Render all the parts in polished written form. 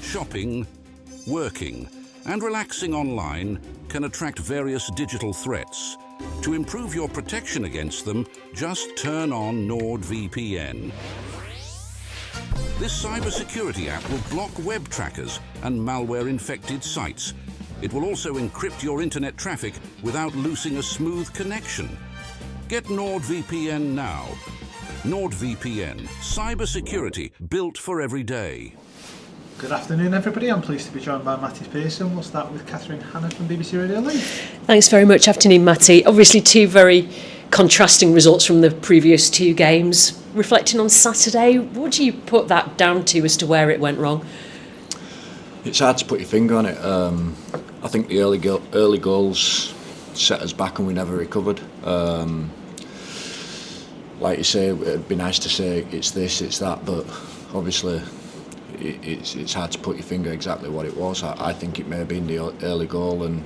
shopping, working, and relaxing online can attract various digital threats. To improve your protection against them, just turn on NordVPN. This cybersecurity app will block web trackers and malware-infected sites. It will also encrypt your internet traffic without losing a smooth connection. Get NordVPN now. NordVPN, cybersecurity built for every day. Good afternoon, everybody. I'm pleased to be joined by Matty Pearson. We'll start with Catherine Hannah from BBC Radio Leeds. Thanks very much. Afternoon, Matty. Obviously, two very contrasting results from the previous two games. Reflecting on Saturday, what do you put that down to as to where it went wrong? It's hard to put your finger on it. I think the early goals set us back and we never recovered. Like you say, it'd be nice to say it's this, it's that, but obviously it's hard to put your finger exactly what it was. I think it may have been the early goal and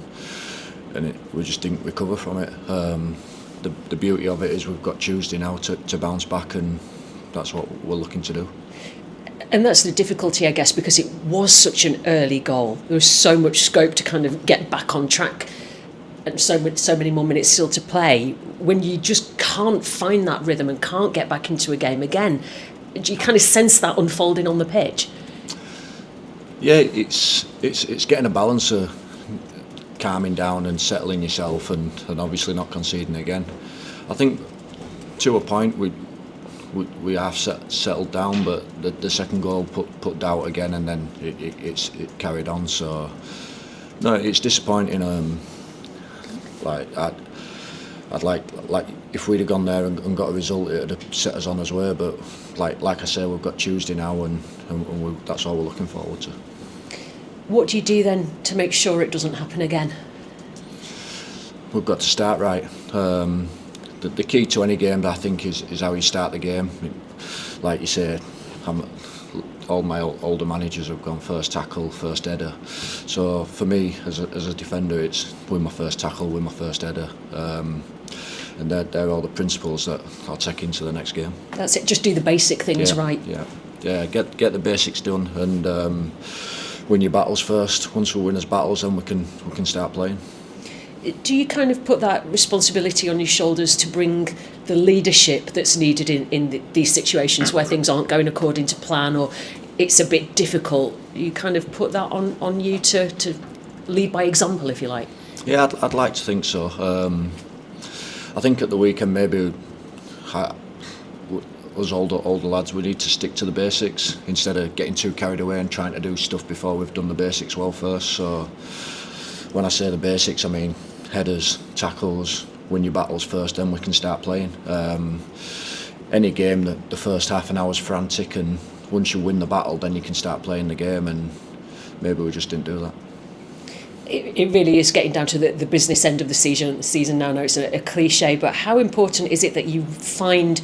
we just didn't recover from it. The beauty of it is we've got Tuesday now to bounce back, and that's what we're looking to do. And that's the difficulty, I guess, because it was such an early goal. There was so much scope to kind of get back on track and so many more minutes still to play. When you just can't find that rhythm and can't get back into a game again, do you kind of sense that unfolding on the pitch? Yeah, it's getting a balance of calming down and settling yourself and obviously not conceding again. I think to a point we have settled down, but the second goal put doubt again, and then it carried on. So no, it's disappointing. I'd like if we'd have gone there and got a result, it'd have set us on his way. But like I say, we've got Tuesday now, and that's all we're looking forward to. What do you do then to make sure it doesn't happen again? We've got to start right. The key to any game, I think, is how you start the game. Like you say, all my older managers have gone first tackle, first header. So for me, as a defender, it's win my first tackle, win my first header. And they're all the principles that I'll take into the next game. That's it, just do the basic things right. Yeah, get the basics done and win your battles first. Once we win those battles, then we can start playing. Do you kind of put that responsibility on your shoulders to bring the leadership that's needed in these situations where things aren't going according to plan or it's a bit difficult? You kind of put that on you to lead by example, if you like? Yeah, I'd like to think so. I think at the weekend maybe us older lads, we need to stick to the basics instead of getting too carried away and trying to do stuff before we've done the basics well first. So when I say the basics, I mean headers, tackles, win your battles first, then we can start playing. Any game that the first half an hour is frantic, and once you win the battle, then you can start playing the game, and maybe we just didn't do that. It really is getting down to the business end of the season now. I know it's a cliche, but how important is it that you find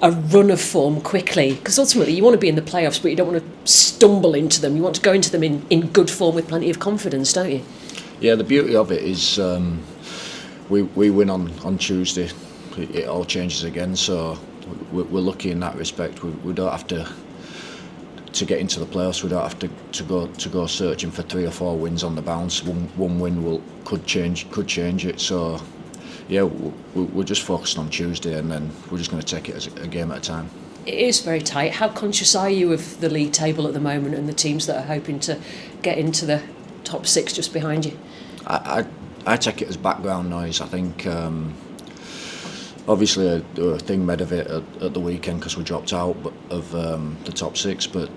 a run of form quickly? Because ultimately you want to be in the playoffs, but you don't want to stumble into them. You want to go into them in good form with plenty of confidence, don't you? Yeah, the beauty of it is we win on Tuesday, it all changes again. So we're lucky in that respect. We don't have to get into the playoffs. We don't have to go searching for 3 or 4 wins on the bounce. One win could change it. So yeah, we're just focused on Tuesday, and then we're just going to take it as a game at a time. It is very tight. How conscious are you of the league table at the moment and the teams that are hoping to get into the top 6 just behind you? I take it as background noise. I think obviously there were a thing made of it at the weekend because we dropped out of the top 6, but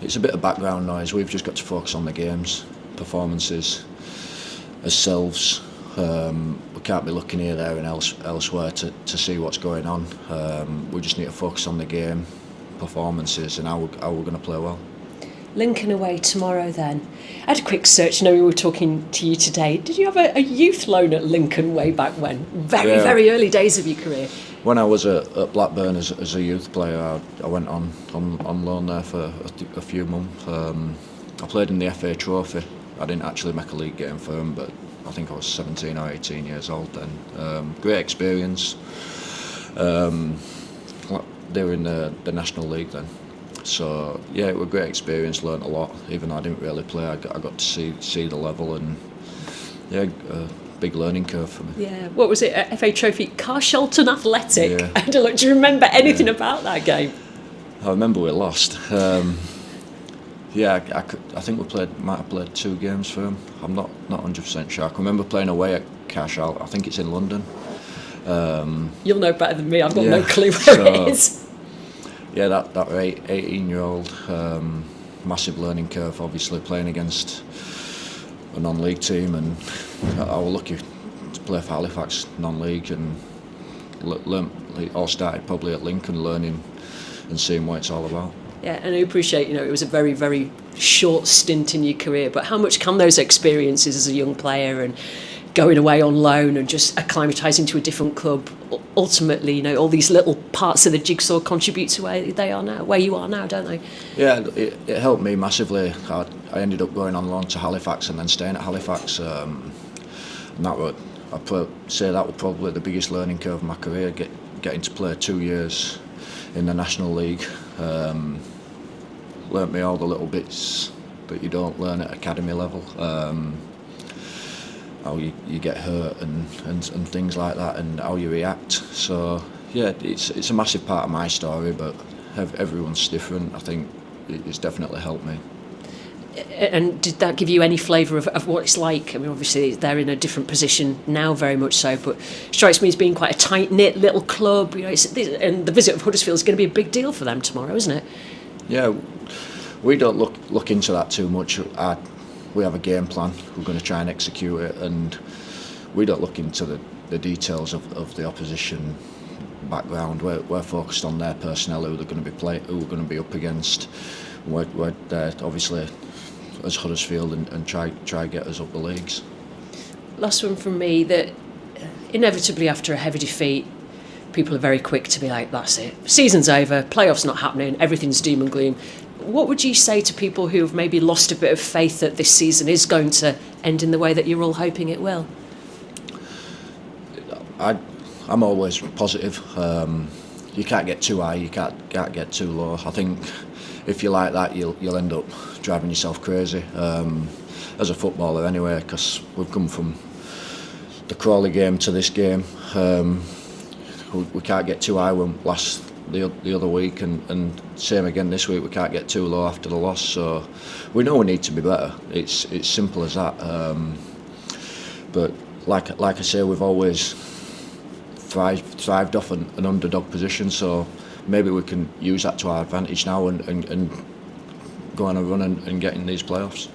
it's a bit of background noise. We've just got to focus on the games, performances, ourselves. We can't be looking here, there and elsewhere to see what's going on. We just need to focus on the game, performances, and how we're going to play well. Lincoln away tomorrow then. I had a quick search. I know we were talking to you today. Did you have a youth loan at Lincoln way back when? Very early days of your career. When I was at Blackburn as a youth player, I went on loan there for a few months. I played in the FA Trophy. I didn't actually make a league game for them, but I think I was 17 or 18 years old then. Great experience. They were in the National League then. So yeah, it was a great experience. Learnt a lot. Even though I didn't really play, I got to see the level, and yeah, a big learning curve for me. Yeah, what was it? FA Trophy, Carshalton Athletic. Yeah. Do you remember anything about that game? I remember we lost. Yeah, I think might have played 2 games for him. I'm not 100% sure. I can remember playing away at Carshall. I think it's in London. You'll know better than me. I've got Yeah, no clue where it is. Yeah, that 18-year-old, massive learning curve. Obviously playing against a non-league team, and I was lucky to play for Halifax non-league, and it all started probably at Lincoln, learning and seeing what it's all about. Yeah, and I appreciate, it was a very, very short stint in your career, but how much can those experiences as a young player and going away on loan and just acclimatising to a different club, ultimately, all these little parts of the jigsaw contribute to where you are now, don't they? Yeah, it helped me massively. I ended up going on loan to Halifax and then staying at Halifax, and I'd say that was probably the biggest learning curve of my career, getting to play 2 years in the National League. Learnt me all the little bits that you don't learn at academy level, how you get hurt and things like that, and how you react. So yeah, it's a massive part of my story, but everyone's different. I think it's definitely helped me. And did that give you any flavour of what it's like? I mean, obviously they're in a different position now, very much so, but it strikes me as being quite a tight-knit little club. And the visit of Huddersfield is going to be a big deal for them tomorrow, isn't it? Yeah, we don't look into that too much. We have a game plan. We're going to try and execute it, and we don't look into the details of the opposition background. We're focused on their personnel, who they're going to be who we're going to be up against. We're there, obviously, as Huddersfield, and try get us up the leagues. Last one from me, that inevitably after a heavy defeat, people are very quick to be like, that's it, season's over, playoffs not happening, everything's doom and gloom. What would you say to people who have maybe lost a bit of faith that this season is going to end in the way that you're all hoping it will? I'm always positive. You can't get too high, you can't get too low. I think if you're like that, you'll end up driving yourself crazy, as a footballer anyway, because we've come from the Crawley game to this game. We can't get too high when the other week, and same again this week. We can't get too low after the loss, so we know we need to be better. It's simple as that. But like I say, we've always thrived off an underdog position, so maybe we can use that to our advantage now and go on a run and get in these playoffs.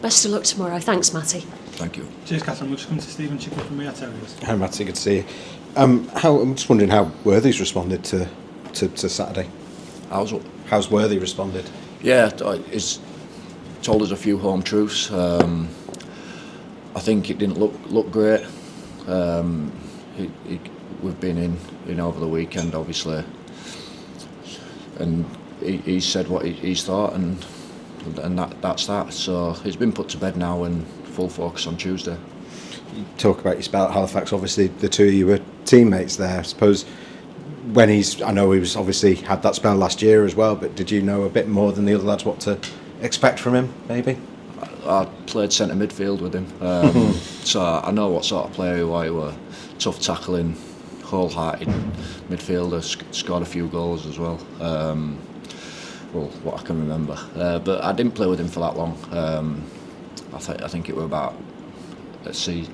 Best of luck tomorrow. Thanks, Matty. Thank you. Cheers, Catherine. We'll just come to Stephen Chicken from me, I tell you. Hi, Matty. Good to see you. I'm just wondering how Worthy's responded to Saturday. How's Worthy responded? Yeah, he's told us a few home truths. I think it didn't look great. We've been in over the weekend, obviously, and he said what he's thought, and that's that. So he's been put to bed now, and full focus on Tuesday. You talk about your spell at Halifax. Obviously, the two of you were teammates there. I suppose I know he was obviously had that spell last year as well, but did you know a bit more than the other lads what to expect from him, maybe? I played centre midfield with him, so I know what sort of player he was. He was tough tackling, wholehearted midfielder, scored a few goals as well. Well, what I can remember, but I didn't play with him for that long. I think it was about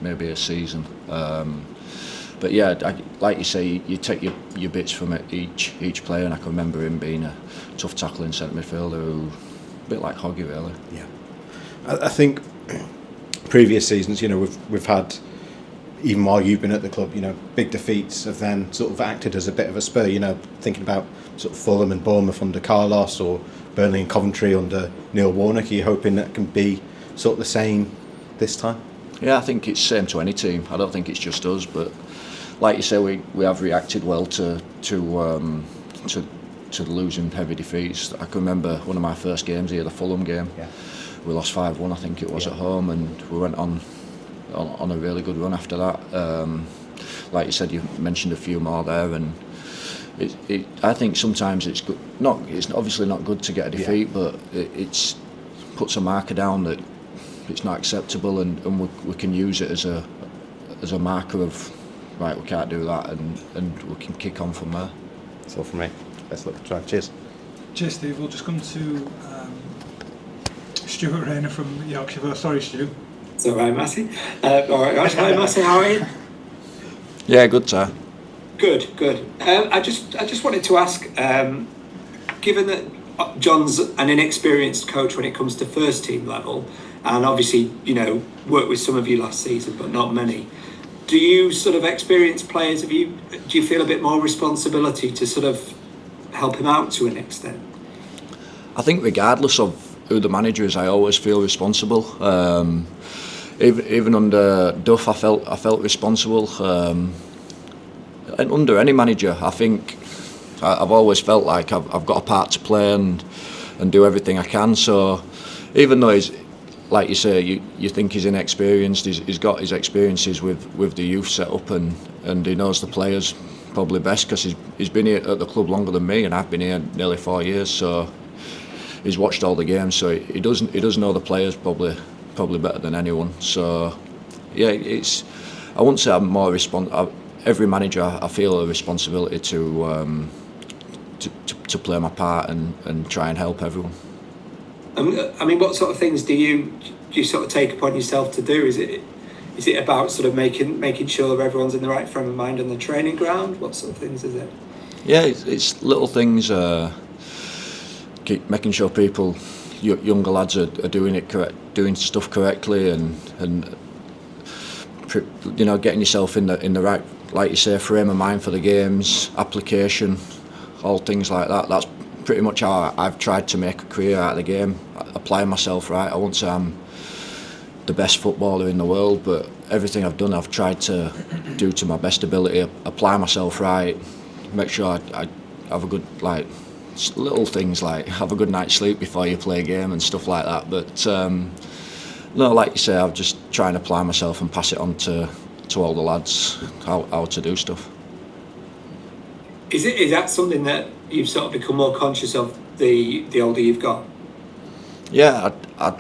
maybe a season. But yeah, like you say, you take your bits from each player, and I can remember him being a tough tackling centre midfielder, a bit like Hoggy, really. Yeah, I think previous seasons, we've had, even while you've been at the club, big defeats have then sort of acted as a bit of a spur. Thinking about sort of Fulham and Bournemouth under Carlos, or Burnley and Coventry under Neil Warnock. Are you hoping that can be sort of the same this time? Yeah, I think it's same to any team. I don't think it's just us, but like you say, we have reacted well to losing heavy defeats. I can remember one of my first games here, the Fulham game. Yeah. We lost 5-1, I think it was, at home, and we went on a really good run after that. Like you said, you mentioned a few more there, and I think sometimes it's good. It's obviously not good to get a defeat, but it's puts a marker down that it's not acceptable, and we can use it as a marker of right, we can't do that, and we can kick on from there. That's all from me. Let's look at the track. Cheers. Cheers, Steve. We'll just come to Stuart Rayner from Yorkshire. Sorry, Stu. It's all right, Matty. All right, guys. Hi, Matty. How are you? Yeah, good, sir. Good. I just wanted to ask, given that John's an inexperienced coach when it comes to first team level, and obviously, worked with some of you last season, but not many. Do you sort of experience players? Do you feel a bit more responsibility to sort of help him out to an extent? I think regardless of who the manager is, I always feel responsible. Even under Duff, I felt responsible. And under any manager, I think I've always felt like I've got a part to play and do everything I can. So even though he's, like you say, you think he's inexperienced, he's got his experiences with the youth setup, and he knows the players probably best because he's been here at the club longer than me, and I've been here nearly 4 years. So he's watched all the games, so he does know the players probably better than anyone. So yeah, I wouldn't say I'm more every manager, I feel a responsibility to play my part and try and help everyone. I mean, what sort of things do you sort of take upon yourself to do? Is it about sort of making sure everyone's in the right frame of mind on the training ground? What sort of things is it? Yeah, it's little things. Keep making sure people, younger lads, are doing it correct, doing stuff correctly, and getting yourself in the right, like you say, frame of mind for the games, application, all things like that. That's pretty much how I've tried to make a career out of the game, applying myself right. I won't say I'm the best footballer in the world, but everything I've done, I've tried to do to my best ability, apply myself right, make sure I have a good, like, little things like have a good night's sleep before you play a game and stuff like that. But no, like you say, I've just try and apply myself and pass it on to all the lads how to do stuff. Is that something that you've sort of become more conscious of the older you've got? Yeah, I'd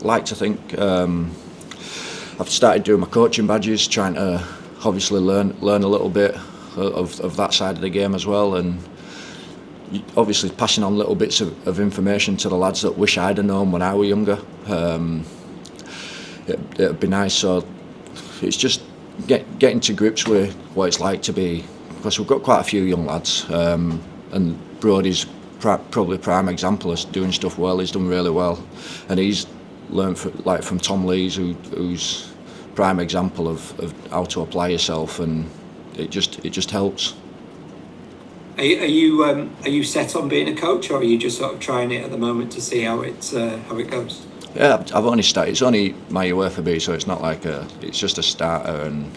like to think I've started doing my coaching badges, trying to obviously learn a little bit of that side of the game as well, and obviously passing on little bits of information to the lads that wish I'd have known when I was younger. It'd be nice. So it's just getting to grips with what it's like to be, because we've got quite a few young lads, and Brodie's probably a prime example of doing stuff well. He's done really well, and he's learned from Tom Lees, who's prime example of how to apply yourself, and it just helps. Are you set on being a coach, or are you just sort of trying it at the moment to see how it goes? Yeah, I've only started. It's only my UEFA B, so it's not like it's just a starter and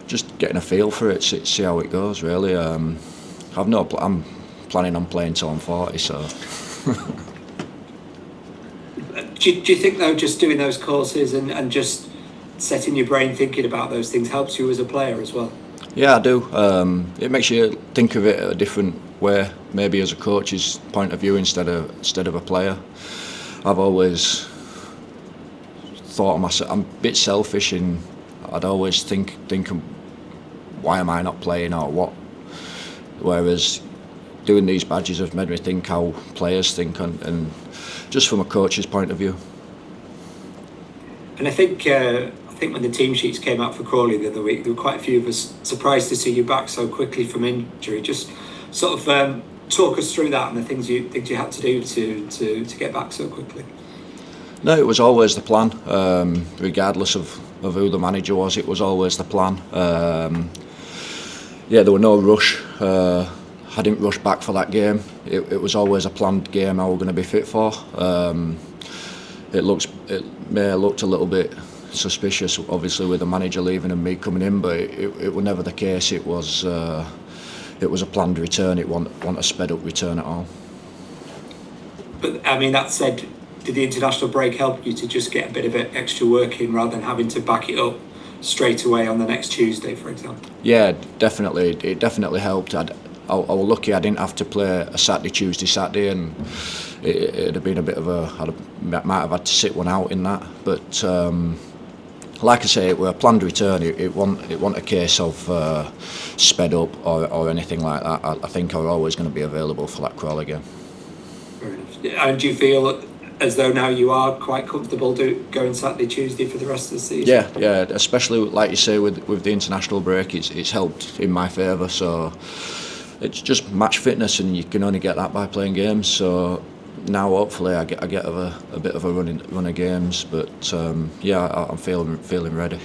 just getting a feel for it, see how it goes. Really, I'm planning on playing till I'm 40. So. Do you think though, just doing those courses and just setting your brain thinking about those things helps you as a player as well? Yeah, I do. It makes you think of it a different way, maybe as a coach's point of view instead of a player. I've always thought of myself, I'm a bit selfish, and I'd always think why am I not playing or what? Whereas doing these badges have made me think how players think, and just from a coach's point of view. And I think when the team sheets came out for Crawley the other week, there were quite a few of us surprised to see you back so quickly from injury. Just sort of talk us through that and the things you had to do to get back so quickly. No, it was always the plan. Regardless of who the manager was, it was always the plan. Yeah, there was no rush. I didn't rush back for that game. It was always a planned game I was going to be fit for. It may have looked a little bit suspicious, obviously, with the manager leaving and me coming in, but it was never the case. It was a planned return. It wasn't a sped up return at all. But I mean, that said, did the international break help you to just get a bit of extra work in rather than having to back it up straight away on the next Tuesday, for example? Yeah, definitely. It definitely helped. I'd I was lucky I didn't have to play a Saturday, Tuesday, Saturday, and it'd have been a bit of might have had to sit one out in that. But like I say, it was a planned return. It wasn't a case of sped up or anything like that. I think I was always going to be available for that crawl again. Fair enough. And do you feel as though now you are quite comfortable going Saturday, Tuesday for the rest of the season? Yeah, especially like you say with the international break, it's helped in my favour. So it's just match fitness, and you can only get that by playing games. So now hopefully I get a bit of a run of games, but I'm feeling ready.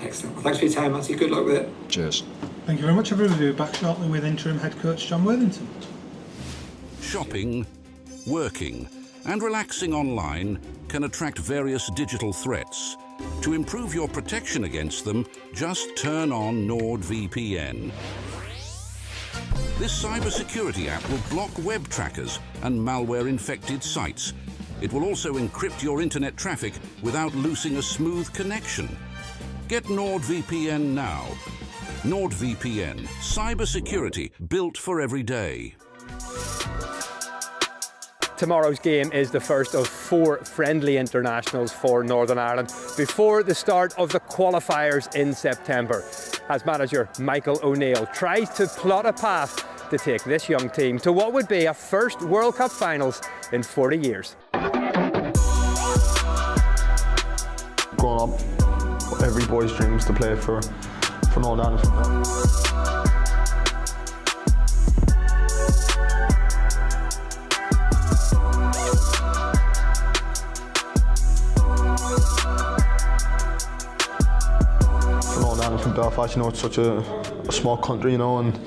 Excellent. Well, thanks for your time, Matty. Good luck with it. Cheers. Thank you very much, everybody. We'll be back shortly with interim head coach Jon Worthington. Shopping, working, and relaxing online can attract various digital threats. To improve your protection against them, just turn on NordVPN. This cybersecurity app will block web trackers and malware-infected sites. It will also encrypt your internet traffic without losing a smooth connection. Get NordVPN now. NordVPN, cybersecurity built for every day. Tomorrow's game is the first of 4 friendly internationals for Northern Ireland before the start of the qualifiers in September, as manager Michael O'Neill tries to plot a path to take this young team to what would be a first World Cup finals in 40 years. Growing up, every boy's dream is to play for Northern Ireland. From Belfast, you know, it's such a small country, you know, and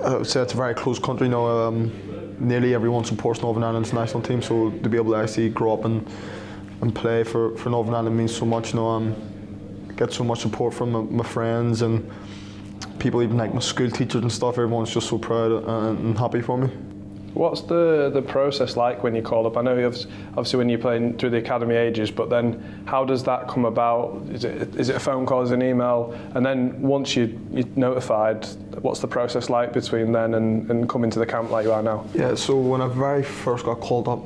I would say it's a very close country, you know. Nearly everyone supports Northern Ireland's national team, so to be able to actually grow up and play for Northern Ireland means so much, you know. Get so much support from my friends and people, even like my school teachers and stuff. Everyone's just so proud and happy for me. What's the process like when you call up? I know obviously when you're playing through the academy ages, but then how does that come about? Is it a phone call, is it an email? And then once you're notified, what's the process like between then and coming to the camp like you are now? Yeah, so when I very first got called up,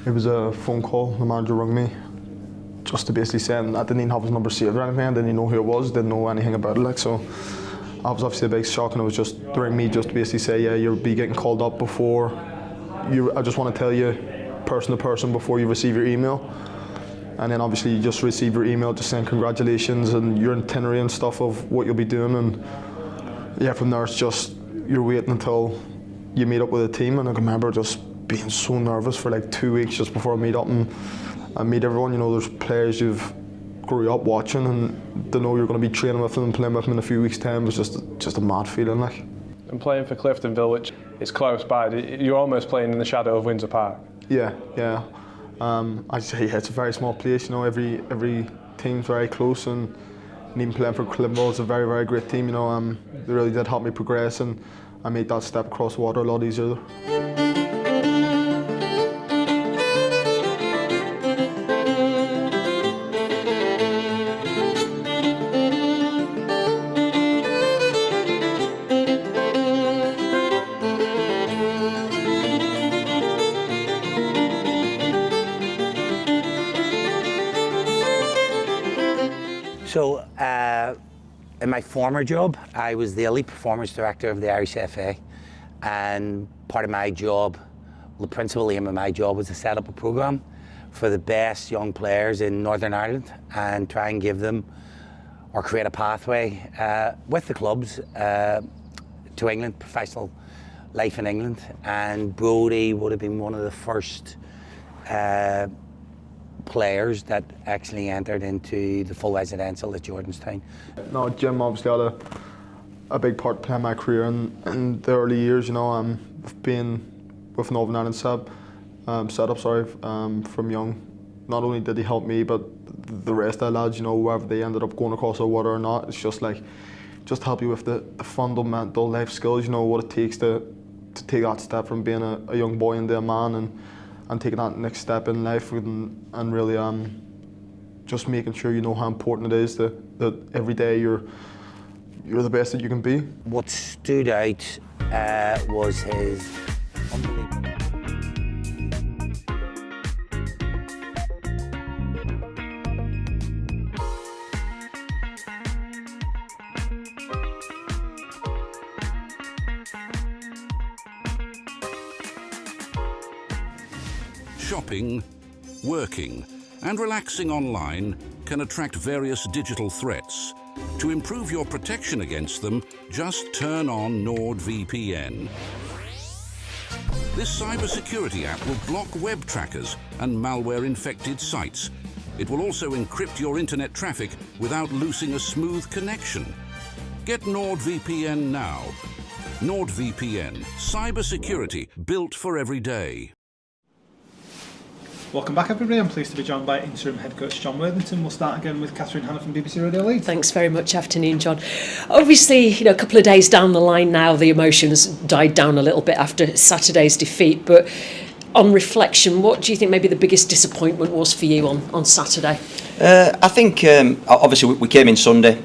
it was a phone call. The manager rang me just to basically say, and I didn't even have his number saved or anything. I didn't even know who it was, didn't know anything about it. Like, so I was obviously a big shock, and it was just to ring me just to basically say, yeah, you'll be getting called up before I just want to tell you person to person before you receive your email. And then obviously you just receive your email just saying congratulations and your itinerary and stuff of what you'll be doing, and yeah, from there it's just you're waiting until you meet up with a team. And I can remember just being so nervous for like 2 weeks just before I meet up and meet everyone. You know, there's players you've grew up watching, and to know you're going to be training with them and playing with them in a few weeks' time was just a mad feeling, like. And playing for Cliftonville, which is close by, you're almost playing in the shadow of Windsor Park. Yeah. I'd say it's a very small place. You know, every team's very close, and even playing for Cliftonville is a very, very great team. You know, they really did help me progress, and I made that step across the water a lot easier. So, in my former job, I was the Elite Performance Director of the Irish FA, and part of my job, the principal aim of my job was to set up a programme for the best young players in Northern Ireland and try and give them, or create a pathway with the clubs to England, professional life in England. And Brodie would have been one of the first players that actually entered into the full residential at Jordanstown. No, Jim obviously had a big part to play in my career in the early years. You know, being with Northern Ireland setup, from young. Not only did he help me, but the rest of the lads, you know, whether they ended up going across the water or not, it's just help you with the fundamental life skills. You know, what it takes to take that step from being a young boy into a man, and taking that next step in life, and really just making sure you know how important it is that every day you're you're the best that you can be. What stood out was his unbelievable. Shopping, working, and relaxing online can attract various digital threats. To improve your protection against them, just turn on NordVPN. This cybersecurity app will block web trackers and malware-infected sites. It will also encrypt your internet traffic without losing a smooth connection. Get NordVPN now. NordVPN, cybersecurity built for every day. Welcome back, everybody. I'm pleased to be joined by interim head coach Jon Worthington. We'll start again with Catherine Hannah from BBC Radio Leeds. Thanks very much. Afternoon, John. Obviously, a couple of days down the line now, the emotions died down a little bit after Saturday's defeat. But on reflection, what do you think maybe the biggest disappointment was for you on Saturday? I think obviously we came in Sunday,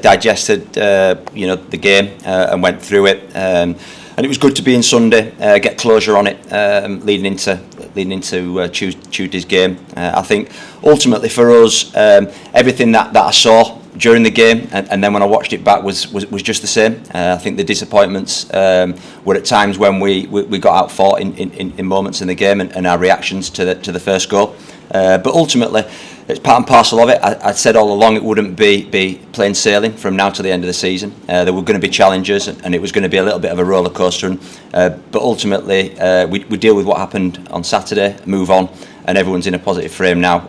digested the game and went through it, and it was good to be in Sunday, get closure on it, leading into Tuesday's game. I think ultimately for us, everything that I saw during the game and then when I watched it back was just the same. I think the disappointments were at times when we got outfought in moments in the game and our reactions to the first goal. But ultimately, it's part and parcel of it. I said all along it wouldn't be plain sailing from now to the end of the season. There were going to be challenges and it was going to be a little bit of a roller coaster. But ultimately, we deal with what happened on Saturday, move on, and everyone's in a positive frame now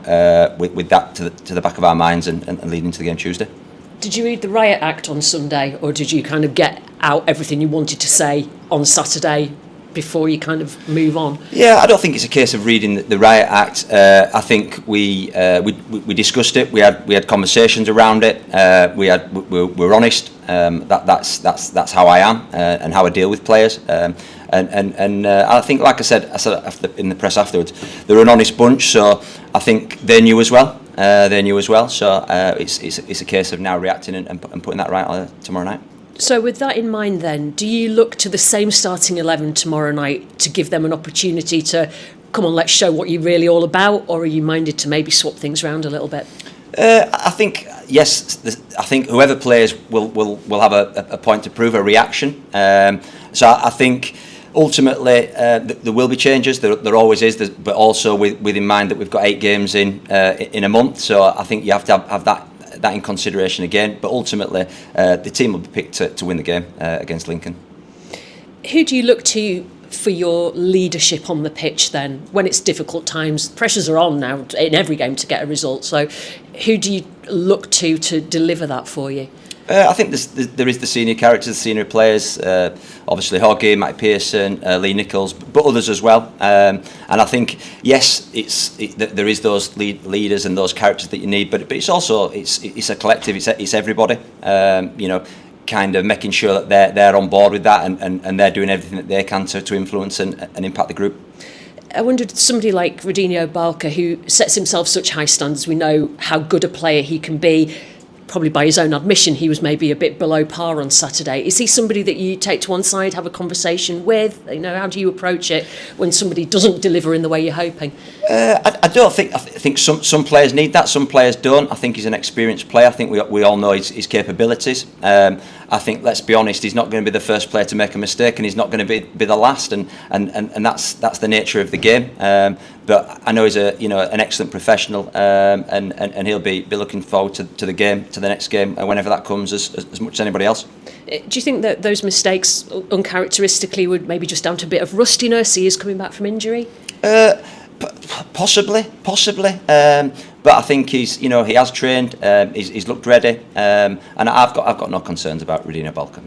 with that to the back of our minds and leading into the game Tuesday. Did you read the riot act on Sunday, or did you kind of get out everything you wanted to say on Saturday before you kind of move on? Yeah, I don't think it's a case of reading the riot act. I think we discussed it. We had conversations around it. We're honest. That's how I am and how I deal with players. And I think, like I said in the press afterwards, they're an honest bunch. So I think they knew as well. So it's a case of now reacting and putting that right tomorrow night. So with that in mind then, do you look to the same starting 11 tomorrow night to give them an opportunity to, come on, let's show what you're really all about, or are you minded to maybe swap things around a little bit? I think, yes, I think whoever plays will have a point to prove, a reaction. So I think ultimately there will be changes, there always is, but also with in mind that we've got 8 games in a month, so I think you have to have that in consideration again, but ultimately the team will be picked to win the game against Lincoln. Who do you look to for your leadership on the pitch then, when it's difficult times? Pressures are on now in every game to get a result, so who do you look to deliver that for you? I think there is the senior characters, the senior players, obviously Hoggy, Matty Pearson, Lee Nichols, but others as well. And I think, yes, there is those leaders and those characters that you need, but it's also it's a collective. It's everybody. Kind of making sure that they're on board with that and they're doing everything that they can to influence and impact the group. I wondered, somebody like Radinho Balka, who sets himself such high standards, we know how good a player he can be. Probably by his own admission, he was maybe a bit below par on Saturday. Is he somebody that you take to one side, have a conversation with? How do you approach it when somebody doesn't deliver in the way you're hoping? I don't think. I think some players need that. Some players don't. I think he's an experienced player. I think we all know his capabilities. I think, let's be honest, he's not going to be the first player to make a mistake, and he's not going to be the last. And that's the nature of the game. But I know he's an excellent professional, and he'll be looking forward to the game, to the next game, whenever that comes, as much as anybody else. Do you think that those mistakes, uncharacteristically, would maybe just down to a bit of rustiness? He is coming back from injury. Possibly. But I think he has trained. He's looked ready, and I've got no concerns about Radinho Balka,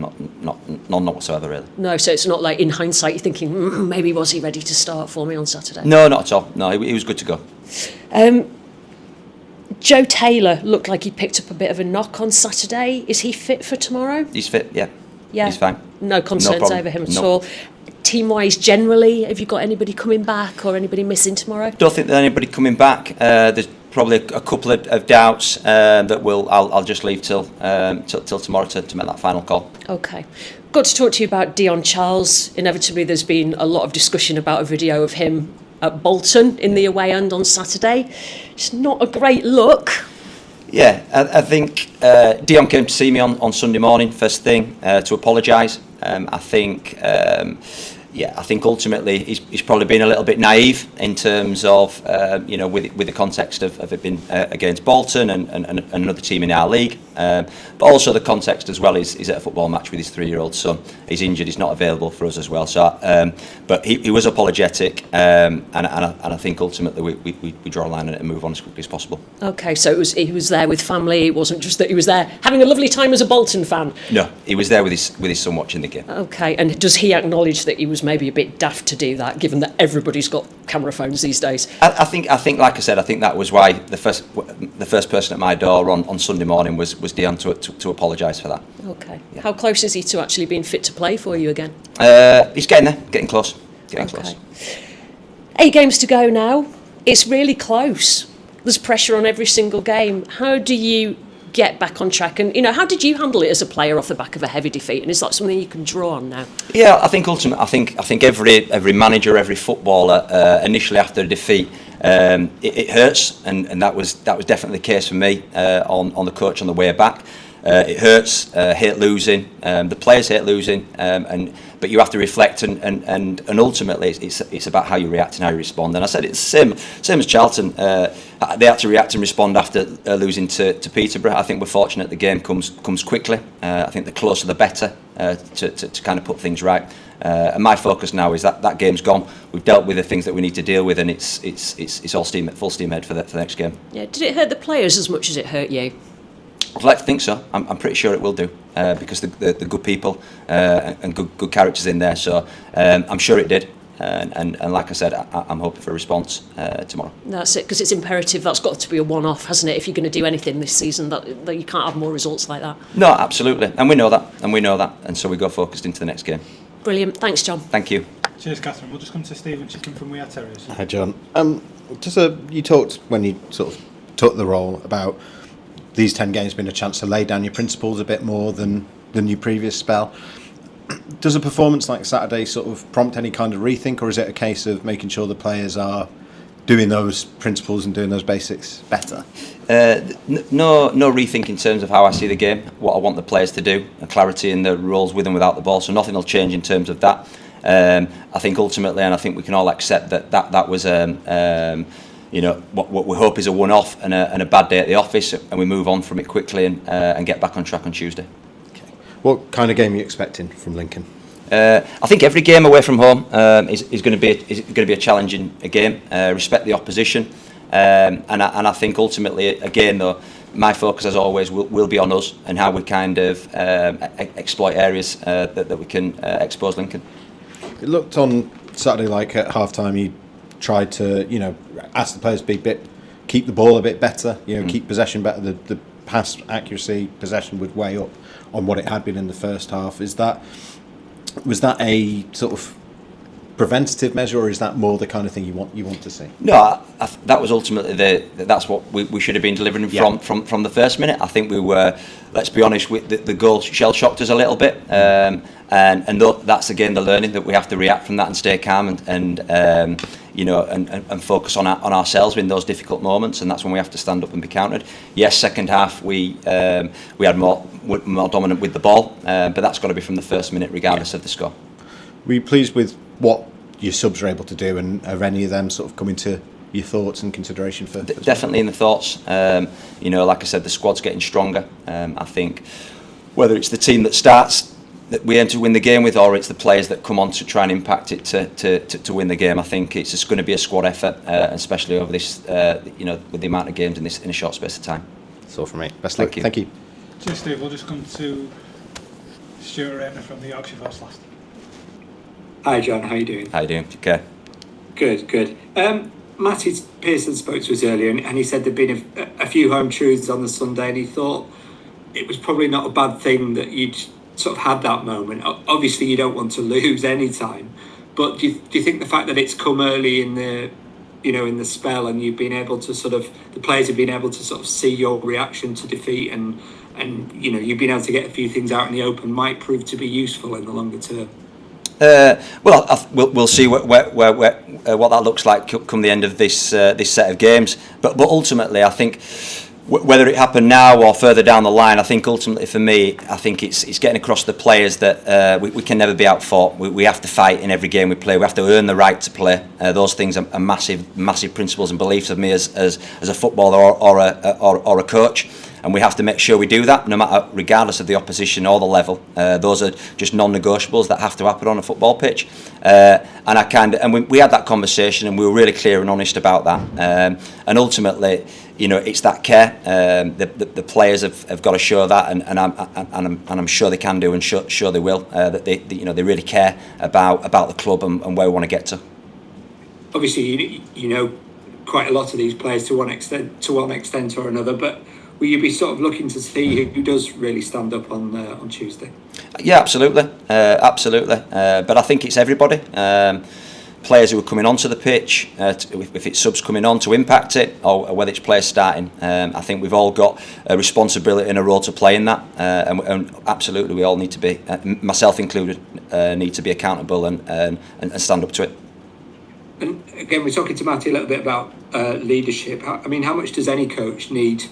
none whatsoever, really. No, so it's not like in hindsight you're thinking maybe was he ready to start for me on Saturday? No, not at all. No, he was good to go. Joe Taylor looked like he picked up a bit of a knock on Saturday. Is he fit for tomorrow? He's fit. Yeah. He's fine. No concerns over him at all. Team-wise, generally, have you got anybody coming back or anybody missing tomorrow? Don't think there's anybody coming back. There's probably a couple of doubts that I'll just leave till tomorrow to make that final call. Okay. Got to talk to you about Dion Charles. Inevitably, there's been a lot of discussion about a video of him at Bolton in the away end on Saturday. It's not a great look. Yeah, I think Dion came to see me on Sunday morning, first thing, to apologise. I think ultimately he's probably been a little bit naive in terms of with the context of it being against Bolton and another team in our league, but also the context as well is at a football match with his 3-year-old son. He's injured, he's not available for us as well. So, but he was apologetic, and I think ultimately we draw a line on it and move on as quickly as possible. Okay, so he was there with family. It wasn't just that he was there having a lovely time as a Bolton fan. No, he was there with his son watching the game. Okay, and does he acknowledge that he was maybe a bit daft to do that, given that everybody's got camera phones these days? I think, like I said, I think that was why the first person at my door on Sunday morning was Dion to apologise for that. Okay. Yeah. How close is he to actually being fit to play for you again? He's getting there, getting close. Close. 8 games to go now. It's really close. There's pressure on every single game. How do you get back on track? And how did you handle it as a player off the back of a heavy defeat? And is that something you can draw on now? Yeah, I think ultimately, I think every manager, every footballer, initially after a defeat, it hurts, and that was definitely the case for me on the coach on the way back. It hurts, hate losing. The players hate losing, but you have to reflect and ultimately it's about how you react and how you respond. And I said it's the same as Charlton. They had to react and respond after losing to Peterborough. I think we're fortunate the game comes quickly. I think the closer the better to kind of put things right. And my focus now is that game's gone. We've dealt with the things that we need to deal with, and it's all full steam ahead for the next game. Yeah. Did it hurt the players as much as it hurt you? I'd like to think so. I'm pretty sure it will do because the good people and good characters in there. So I'm sure it did. And like I said, I'm hoping for a response tomorrow. That's it, because it's imperative. That's got to be a one-off, hasn't it? If you're going to do anything this season, that you can't have more results like that. No, absolutely, and we know that, and so we go focused into the next game. Brilliant, thanks, John. Thank you. Cheers, Catherine. We'll just come to Stephen Chicken from We Are Terriers. Hi, John. You talked when you sort of took the role about these 10 games being a chance to lay down your principles a bit more than your previous spell. Does a performance like Saturday sort of prompt any kind of rethink, or is it a case of making sure the players are doing those principles and doing those basics better? No rethink in terms of how I see the game, what I want the players to do, a clarity in the roles with and without the ball, so nothing will change in terms of that. I think ultimately, and I think we can all accept that was what we hope is a one-off and a bad day at the office, and we move on from it quickly and get back on track on Tuesday. Okay. What kind of game are you expecting from Lincoln? I think every game away from home is going to be a challenging game. Respect the opposition, and I think ultimately, again though, my focus as always will be on us and how we kind of exploit areas that we can expose Lincoln. It looked on Saturday like at half-time you tried to ask the players to keep the ball a bit better, keep possession better. The pass accuracy, possession would weigh up on what it had been in the first half. Was that a sort of preventative measure, or is that more the kind of thing you want to see? No, that was ultimately that's what we should have been delivering from the first minute. I think we were, let's be honest, the goal shell shocked us a little bit, and that's again the learning that we have to react from that and stay calm and focus on ourselves in those difficult moments, and that's when we have to stand up and be countered. Yes, second half we had more dominant with the ball, but that's got to be from the first minute regardless of the score. Were you pleased with what your subs are able to do, and are any of them sort of coming to your thoughts and consideration for? Definitely in the thoughts. Like I said, the squad's getting stronger. I think whether it's the team that starts that we aim to win the game with, or it's the players that come on to try and impact it to win the game, I think it's just going to be a squad effort, especially over this, with the amount of games in a short space of time. That's all from me. Best luck. Thank you. Cheers, Steve. We'll just come to Stuart Rainer from the Yorkshire Post last. Hi, John. How you doing? How you doing? Okay. Good. Matty Pearson spoke to us earlier, and he said there'd been a few home truths on the Sunday, and he thought it was probably not a bad thing that you'd sort of had that moment. Obviously, you don't want to lose any time, but do you think the fact that it's come early in the in the spell, and you've been able to the players have been able to sort of see your reaction to defeat, and you've been able to get a few things out in the open, might prove to be useful in the longer term? We'll see what that looks like come the end of this set of games. But ultimately, I think whether it happened now or further down the line, I think ultimately for me, I think it's getting across to the players that we can never be outfought. We have to fight in every game we play. We have to earn the right to play. Those things are massive principles and beliefs of me as a footballer or a coach. And we have to make sure we do that, regardless of the opposition or the level. Those are just non-negotiables that have to happen on a football pitch. And we had that conversation, and we were really clear and honest about that. And ultimately, it's that care. The players have got to show that, and I'm sure they can do, and sure they will. That they really care about the club and where we want to get to. Obviously, quite a lot of these players to one extent or another, but will you be sort of looking to see who does really stand up on Tuesday? Yeah, absolutely. But I think it's everybody. Players who are coming onto the pitch, if it's subs coming on to impact it, or whether it's players starting. I think we've all got a responsibility and a role to play in that. And absolutely, we all need to be, myself included, need to be accountable and stand up to it. And again, we're talking to Matty a little bit about leadership. How much does any coach need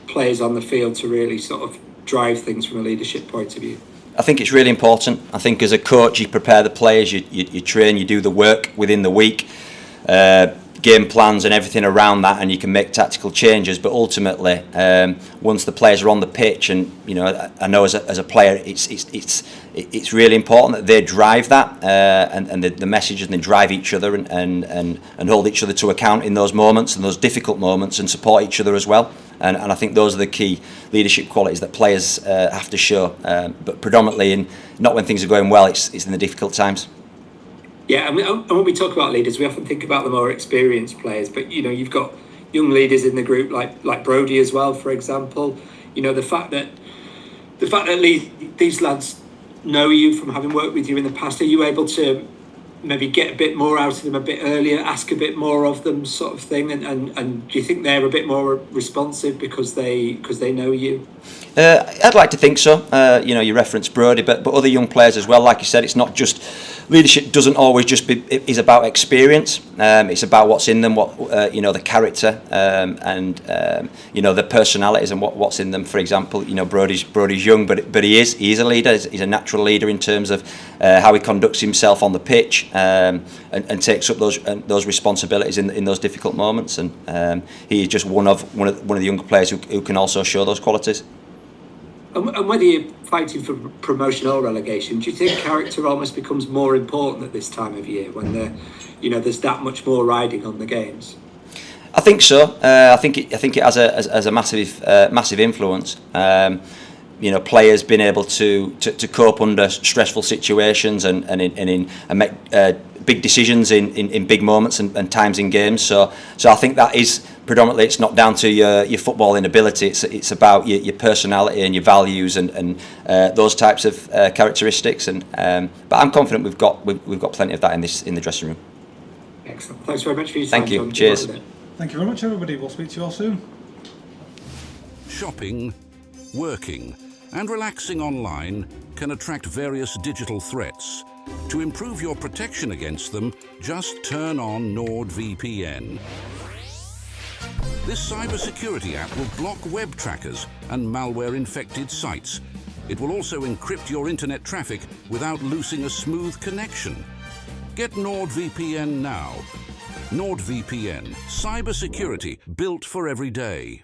players on the field to really sort of drive things from a leadership point of view? I think it's really important. I think as a coach, you prepare the players, you train, you do the work within the week, game plans and everything around that, and you can make tactical changes. But ultimately, once the players are on the pitch, and I know as a player, it's really important that they drive that and the messages, and they drive each other and hold each other to account in those moments and those difficult moments, and support each other as well. And I think those are the key leadership qualities that players have to show, but predominantly not when things are going well. It's in the difficult times. Yeah, and when we talk about leaders, we often think about the more experienced players, but you've got young leaders in the group like Brodie as well, for example. The fact that these lads know you from having worked with you in the past, are you able to maybe get a bit more out of them a bit earlier, ask a bit more of them, sort of thing, and do you think they're a bit more responsive because they know you? I'd like to think so. You referenced Brodie, but other young players as well. Like you said, it's not just leadership. Doesn't always just be. It's about experience. It's about what's in them, the character, and the personalities and what's in them. For example, Brodie's young, but he is a leader. He's a natural leader in terms of how he conducts himself on the pitch, and takes up those responsibilities in those difficult moments. And he is just one of the younger players who can also show those qualities. And whether you're fighting for promotion or relegation, do you think character almost becomes more important at this time of year when there's that much more riding on the games? I think so. I think it has a massive influence. Players being able to cope under stressful situations and make big decisions in big moments and times in games. So I think that is predominantly, it's not down to your footballing ability. It's about your personality and your values and those types of characteristics. But I'm confident we've got plenty of that in the dressing room. Excellent. Thanks very much for your time. Thank you. John. Cheers. Thank you very much, everybody. We'll speak to you all soon. Shopping, working, and relaxing online can attract various digital threats. To improve your protection against them, just turn on NordVPN. This cybersecurity app will block web trackers and malware-infected sites. It will also encrypt your internet traffic without losing a smooth connection. Get NordVPN now. NordVPN, cybersecurity built for every day.